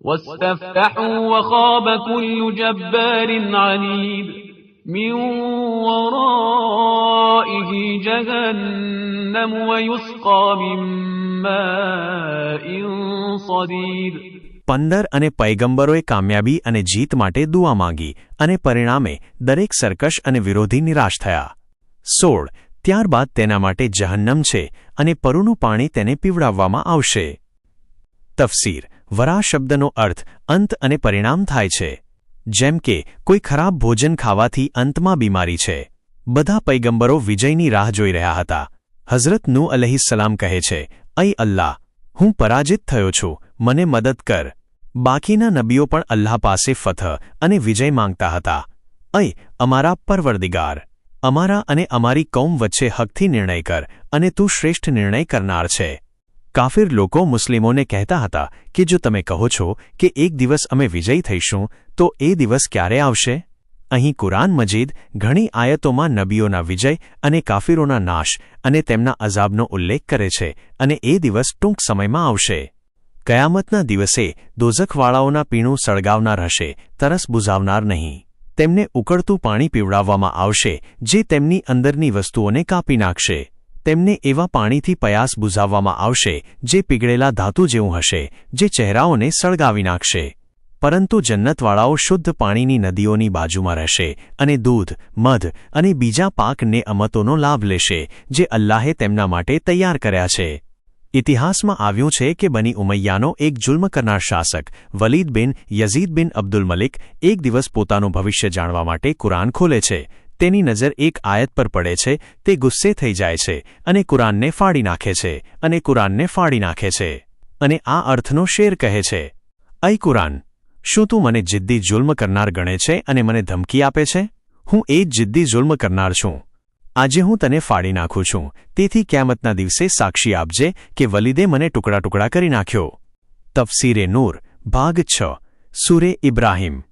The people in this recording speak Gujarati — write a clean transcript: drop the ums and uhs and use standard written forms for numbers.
واستفتحوا وخاب كل جبار عنيد من ورائه جهنم ويسقى من ماء صديد. 15 અને પૈગંબરોએ કામયાબી અને જીત માટે દુઆ માંગી અને પરિણામે દરેક સરકશ અને વિરોધી નિરાશ થયા. 16 ત્યારબાદ તેના માટે જહન્નમ છે અને પરુનું પાણી તેને પીવડાવવામાં આવશે. તફસીર વરા શબ્દનો અર્થ અંત અને પરિણામ થાય છે. જેમ કે કોઈ ખરાબ ભોજન ખાવાથી અંતમાં બીમારી છે. બધા પૈગંબરો વિજયની રાહ જોઈ રહ્યા હતા. હઝરત નૂહ અલૈહિસ્સલામ કહે છે, અય અલ્લાહ, હું પરાજિત થયો છું, મને મદદ કર. બાકીના નબીઓ પણ અલ્લાહ પાસે ફતહ અને વિજય માંગતા હતા. અય અમારા પરવરદિગાર, અમારા અને અમારી કૌમ વચ્ચે હકથી નિર્ણય કર અને તું શ્રેષ્ઠ નિર્ણય કરનાર છે. કાફિર લોકો મુસ્લિમોને કહેતા હતા કે જો તમે કહો છો કે એક દિવસ અમે વિજયી થઈશું તો એ દિવસ ક્યારે આવશે? અહીં કુરાન મજીદ ઘણી આયતોમાં નબીઓના વિજય અને કાફિરોના નાશ અને તેમના અઝાબનો ઉલ્લેખ કરે છે અને એ દિવસ ટૂંક સમયમાં આવશે. કયામતના દિવસે દોઝખવાળાઓના પીણું સળગાવનાર હશે, તરસ બુઝાવનાર નહીં. તેમને ઉકળતું પાણી પીવડાવવામાં આવશે જે તેમની અંદરની વસ્તુઓને કાપી નાખશે. તેમને એવા પાણીથી પયાસ બુઝાવવામાં આવશે જે પીગળેલા ધાતુ જેવું હશે, જે ચહેરાઓને સળગાવી નાખશે. પરંતુ જન્નતવાળાઓ શુદ્ધ પાણીની નદીઓની બાજુમાં રહેશે અને દૂધ, મધ અને બીજા પાક નેઅમતોનો લાભ લેશે જે અલ્લાહે તેમના માટે તૈયાર કર્યા છે. ઇતિહાસમાં આવ્યું છે કે બની ઉમૈયાનો એક જુલ્મ કરનાર શાસક વલીદ બિન યઝીદ બિન અબ્દુલ મલિક એક દિવસ પોતાનું ભવિષ્ય જાણવા માટે કુરાન ખોલે છે. તેની નજર એક આયત પર પડે છે. તે ગુસ્સે થઈ જાય છે અને કુરાનને ફાડી નાખે છે અને કુરાનને ફાડી નાખે છે અને આ અર્થનો શેર કહે છે, અય કુરાન, શું તું મને જિદ્દી જુલ્મ કરનાર ગણે છે અને મને ધમકી આપે છે? હું એ જ જિદ્દી જુલ્મ કરનાર છું. આજે હું તને ફાડી નાખું છું, તેથી ક્યામતના દિવસે સાક્ષી આપજે કે વલીદે મને ટુકડા ટુકડા કરી નાખ્યો. તફસીરે નૂર ભાગ 6 સૂરે ઇબ્રાહિમ.